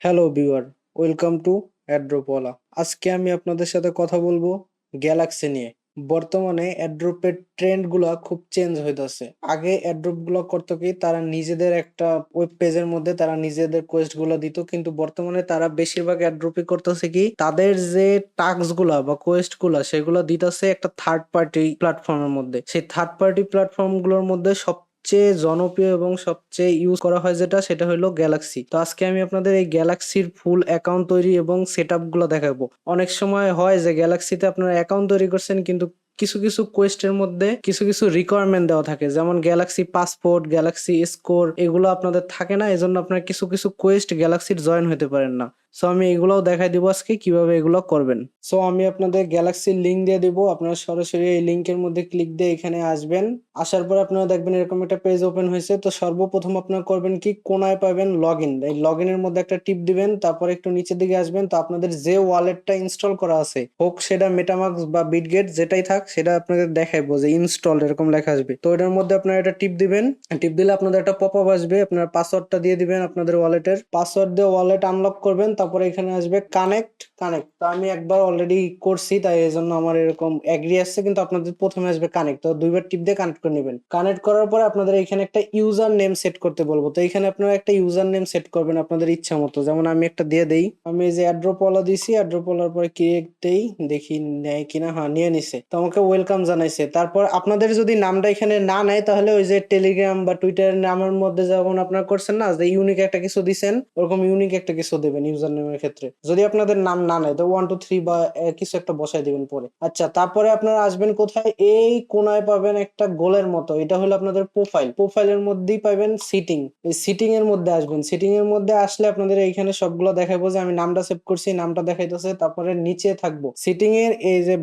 Hello viewer, welcome to অ্যাড্রোপওয়ালা। আজকে আমি আপনাদের সাথে কথা বলবো গ্যালাক্সি নিয়ে। বর্তমানে অ্যাড্রপের ট্রেন্ডগুলা খুব চেঞ্জ হইতাছে। আগে অ্যাড্রপগুলো করতো কি, তারা নিজেদের একটা ওয়েব পেজের মধ্যে তারা নিজেদের কোয়েস্ট গুলা দিত, কিন্তু বর্তমানে তারা বেশিরভাগ অ্যাড্রপই করতেছে কি, তাদের যে টাস্ক গুলা বা কোয়েস্ট গুলা সেগুলো দিতেছে একটা থার্ড পার্টি প্ল্যাটফর্মের মধ্যে। সেই থার্ড পার্টি প্ল্যাটফর্ম গুলোর মধ্যে সবচেয়ে জনপ্রিয় এবং সবচেয়ে ইউজ করা হয় সেটা হলো গ্যালাক্সি। তো আজকে আমি আপনাদের এই গ্যালাক্সির ফুল অ্যাকাউন্ট তৈরি এবং সেট আপ গুলো দেখাবো। অনেক সময় হয় যে গ্যালাক্সিতে আপনারা অ্যাকাউন্ট তৈরি করছেন, কিন্তু কিছু কিছু কোয়েস্টের মধ্যে কিছু কিছু রিকোয়ারমেন্ট দেওয়া থাকে, যেমন গ্যালাক্সি পাসপোর্ট, গ্যালাক্সি স্কোর, এগুলো আপনাদের থাকে না। এজন্য আপনার কিছু কিছু কোয়েস্ট গ্যালাক্সির জয়েন হতে পারেন না। সো আমি এগুলোও দেখাই দিব আজকে কিভাবে এগুলো করবেন। সো আমি আপনাদের গ্যালাক্সির লিঙ্ক দিয়ে দিব, আপনারা সরাসরি এই লিঙ্কের মধ্যে ক্লিক দিয়ে এখানে আসবেন। আসার পর আপনারা দেখবেন এরকম একটা পেজ ওপেন হয়েছে। তো সর্বপ্রথম আপনারা করবেন কি, কোনায় পাবেন লগ ইন। এই লগ ইনের মধ্যে একটা টিপ দিবেন, তারপর একটু নিচের দিকে আসবেন। তো আপনাদের যে ওয়ালেটটা ইনস্টল করা আছে, হোক সেটা মেটামাস্ক বা বিটগেট, যেটাই থাক সেটা আপনাদের দেখাইবো যে ইনস্টল এরকম লেখা আসবে। তো এটার মধ্যে আপনারা একটা টিপ দিবেন। টিপ দিলে আপনাদের একটা পপ আপ আসবে, আপনার পাসওয়ার্ডটা দিয়ে দিবেন। আপনাদের ওয়ালেটের পাসওয়ার্ড দিয়ে ওয়ালেট আনলক করবেন, তারপরে এখানে আসবে কানেক্ট কানেক্ট। তো আমি একবার অলরেডি করছি, তাই এই জন্য আমার এরকম এগ্রি আসছে, কিন্তু আপনাদের প্রথমে আসবে কানেক্ট। তো দুইবার টিপ দিয়ে কানেক্ট করে নেবেন। কানেক্ট করার পরে আপনাদের এখানে একটা ইউজার নেম সেট করতে বলবো। তো এখানে আপনারা একটা ইউজার নেম সেট করবেন আপনাদের ইচ্ছা মতো। যেমন আমি একটা দিয়ে দেই, আমি এই যে অ্যাড্রোপওয়ালা দিছি, অ্যাড্রোপওয়ালার পরে ক্রিয়েট দেই, দেখি নেয় কিনা। হ্যাঁ, নিয়ে নিছে। তো আমাকে ওয়েলকাম জানাইছে। তারপর আপনাদের যদি নামটা এখানে না নেয়, তাহলে ওই যে টেলিগ্রাম বা টুইটার নামের মধ্যে যেমন আপনারা করছেন না, যে ইউনিক একটা কিছু দিছেন, ওরকম ইউনিক একটা কিছু দেবেন ইউজার নেমের ক্ষেত্রে। যদি আপনাদের নাম না নেয়, তো 1 2 3 বা কিছু একটা বসাই দিবেন পরে। আচ্ছা, তারপরে আপনারা আসবেন কোথায়, এই কোনায় পাবেন একটা গোলের মতো, এটা হলো আপনাদের প্রোফাইল। প্রোফাইলের মধ্যেই পাবেন সিটিং। এই সিটিং এর মধ্যে আসবেন। সিটিং এর মধ্যে আসলে আপনাদের এইখানে সবগুলো দেখাবো, যে আমি নামটা সেভ করছি, নামটা দেখাইতেছে। তারপরে নিচে থাকবো সিটিং এর এই যে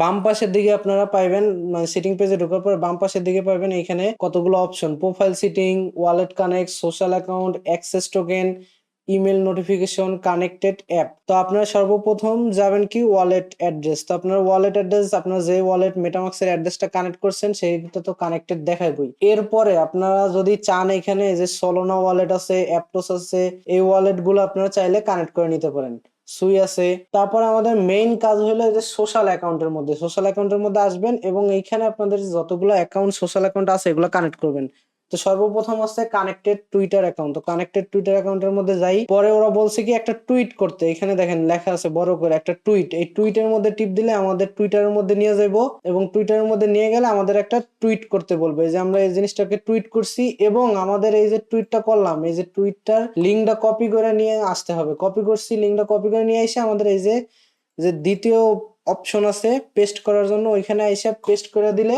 বাম পাশের দিকে আপনারা পাইবেন, মানে সিটিং পেজে ঢোকার পর বাম পাশের দিকে পাবেন এখানে কতগুলো option: profile setting, wallet connect, social account, access token, email notification, connected app. তো আপনারা সর্বপ্রথম যাবেন কি, ওয়ালেট অ্যাড্রেস। তো আপনার ওয়ালেট অ্যাড্রেস, আপনার যে ওয়ালেট মেটামাক্সের অ্যাড্রেসটা কানেক্ট করছেন সেইটা তো কানেক্টেড দেখাইবই। এরপরে আপনারা যদি চান, এখানে এই যে সলোনা ওয়ালেট আছে, অ্যাপটোস আছে, এই ওয়ালেট গুলো আপনারা চাইলে কানেক্ট করে নিতে পারেন। সুই আছে। তারপর আমাদের মেইন কাজ হলো এই যে সোশ্যাল অ্যাকাউন্টের মধ্যে, সোশ্যাল অ্যাকাউন্টের মধ্যে আসবেন এবং এইখানে আপনাদের যতগুলো অ্যাকাউন্ট সোশ্যাল অ্যাকাউন্ট আছে এগুলো কানেক্ট করবেন। তো সর্বপ্রথম হচ্ছে কানেক্টেড টুইটার অ্যাকাউন্ট। তো কানেক্টেড টুইটার অ্যাকাউন্টের মধ্যে যাই, পরে ওরা বলছে কি একটা টুইট করতে। এখানে দেখেন লেখা আছে বড় করে একটা টুইট। এই টুইটের মধ্যে টিপ দিলে আমাদের টুইটারের মধ্যে নিয়ে যাবো, এবং টুইটারের মধ্যে নিয়ে গেলে আমাদের একটা টুইট করতে বলবে যে আমরা এই জিনিসটাকে টুইট করছি, এবং আমাদের এই যে টুইটটা করলাম, এই যে টুইটটার লিঙ্কটা কপি করে নিয়ে আসতে হবে। কপি করছি, লিঙ্কটা কপি করে নিয়ে এসে আমাদের এই যে যে দ্বিতীয় অপশন আছে পেস্ট করার জন্য, ওইখানে এসে পেস্ট করে দিলে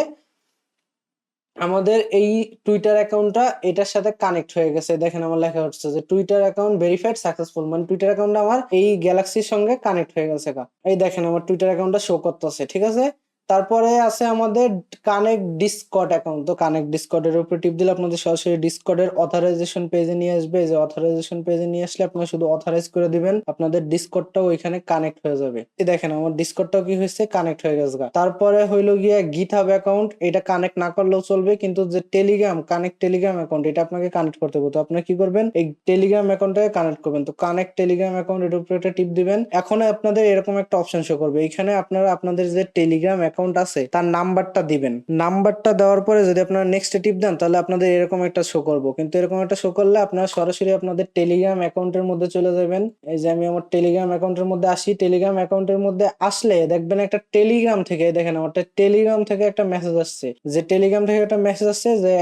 আমাদের এই টুইটার অ্যাকাউন্টটা এটার সাথে কানেক্ট হয়ে গেছে। দেখেন আমার লেখা হচ্ছে যে টুইটার অ্যাকাউন্ট ভেরিফাইড সাকসেসফুল, মানে টুইটার অ্যাকাউন্টটা আমার এই গ্যালাক্সির সঙ্গে কানেক্ট হয়ে গেছে। এই দেখেন আমার টুইটার অ্যাকাউন্টটা শো করতেছে, ঠিক আছে। তারপরে আছে আমাদের কানেক্ট ডিসকর্ড অ্যাকাউন্ট। তো কানেক্ট ডিসকর্ডের উপর টিপ দিলে আপনাদের সরাসরি ডিসকর্ডের অথরাইজেশন পেজে নিয়ে আসবে। এই যে অথরাইজেশন পেজে নিয়ে আসলে আপনারা শুধু অথরাইজ করে দিবেন, আপনাদের ডিসকর্ডটাও ওইখানে কানেক্ট হয়ে যাবে। এই দেখেন আমার ডিসকর্ডটাও কি হয়েছে, কানেক্ট হয়ে গেছে। তারপরে হইলো গিয়া গিটহাব অ্যাকাউন্ট, এটা কানেক্ট না করলেও চলবে, কিন্তু যে টেলিগ্রাম কানেক্ট টেলিগ্রাম অ্যাকাউন্ট, এটা আপনাকে কানেক্ট করতে হবে। তো আপনি কি করবেন, এই টেলিগ্রাম অ্যাকাউন্টটাকে কানেক্ট করবেন। তো কানেক্ট টেলিগ্রাম অ্যাকাউন্ট, এর উপরে একটা টিপ দিবেন। এখন আপনাদের এরকম একটা অপশন শো করবে, এখানে আপনারা আপনাদের যে টেলিগ্রাম অ্যাকাউন্ট আছে তার নাম্বারটা দিবেন। নাম্বারটা দেওয়ার পরে যদি আপনারা নেক্সট টিপ দেন, তাহলে আপনাদের এরকম একটা শো করবো। কিন্তু এরকম একটা শো করলে আপনারা সরাসরি আপনাদের টেলিগ্রাম অ্যাকাউন্টের মধ্যে চলে যাবেন। এই যে আমি আমার টেলিগ্রাম অ্যাকাউন্টের মধ্যে আসি। টেলিগ্রাম অ্যাকাউন্টের মধ্যে আসলে দেখবেন একটা টেলিগ্রাম থেকে, দেখেন আমার টেলিগ্রাম থেকে একটা মেসেজ আসছে, যে টেলিগ্রাম থেকে একটা মেসেজ আসছে যে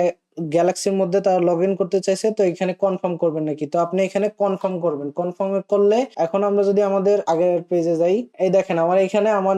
গ্যালাক্সির মধ্যে তারা লগ ইন করতে চাইছে। তো এখানে কনফার্ম করবেন নাকি, তো আপনি এখানে কনফার্ম করবেন। কনফার্ম করলে এখন আমরা যদি আমাদের আগের পেজে যাই, এই দেখেন আমার এখানে আমার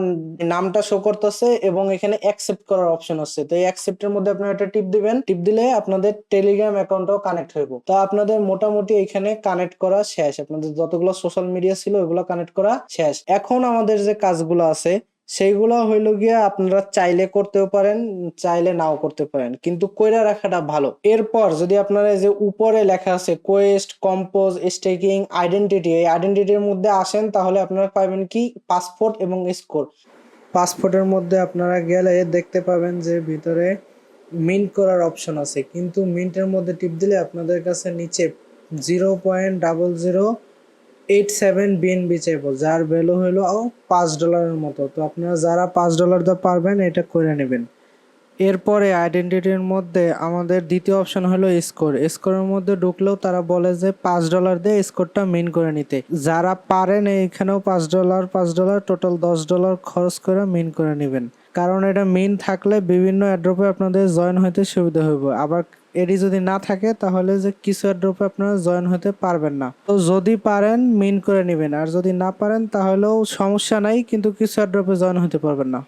নামটা শো করতেছে এবং এখানে অ্যাকসেপ্ট করার অপশন আছে। তো এই অ্যাকসেপ্টের মধ্যে আপনারা একটা টিপ দিবেন। টিপ দিলে আপনাদের টেলিগ্রাম অ্যাকাউন্টটাও কানেক্ট হইব। তো আপনাদের মোটামুটি এখানে কানেক্ট করা শেষ। আপনাদের যতগুলো সোশ্যাল মিডিয়া ছিল ওইগুলো কানেক্ট করা শেষ। এখন আমাদের যে কাজগুলো আছে সেইগুলো হইলো গিয়া আপনারা চাইলে করতেও পারেন, চাইলে নাও করতে পারেন, কিন্তু কইরা রাখাটা ভালো। এরপর যদি আপনারা এই যে উপরে লেখা আছে কোয়েস্ট, কম্পোজ, স্টেকিং, আইডেন্টিটি, এই আইডেন্টিটির মধ্যে আসেন, তাহলে আপনারা পাবেন কি পাসপোর্ট এবং স্কোর। পাসপোর্টের মধ্যে আপনারা গেলে দেখতে পাবেন যে ভিতরে মিন্ট করার অপশন আছে, কিন্তু মিন্টের মধ্যে টিপ দিলে আপনাদের কাছে নিচে 0.00 87 বিএনবি চাইবো, যার ভ্যালু হলো $5 মতো। তো আপনারা যারা $5 দিয়ে পারবেন এটা করে নেবেন। এরপরে আইডেন্টিটির মধ্যে আমাদের দ্বিতীয় অপশন হলো স্কোর। স্কোরের মধ্যে ঢুকলেও তারা বলে যে $5 দিয়ে স্কোরটা মিন করে নিতে। যারা পারেন এইখানেও $5 টোটাল $10 খরচ করে মিন করে নেবেন, কারণ এটা মিন থাকলে বিভিন্ন অ্যাড্রপে আপনাদের জয়েন হতে সুবিধা হবে। আবার এটি যদি না থাকে তাহলে যে কিছু অ্যাড্রপে আপনারা জয়েন হতে পারবেন না। তো যদি পারেন মিন করে নেবেন, আর যদি না পারেন তাহলেও সমস্যা নাই, কিন্তু কিছু অ্যাড্রপে জয়েন হতে পারবেন না।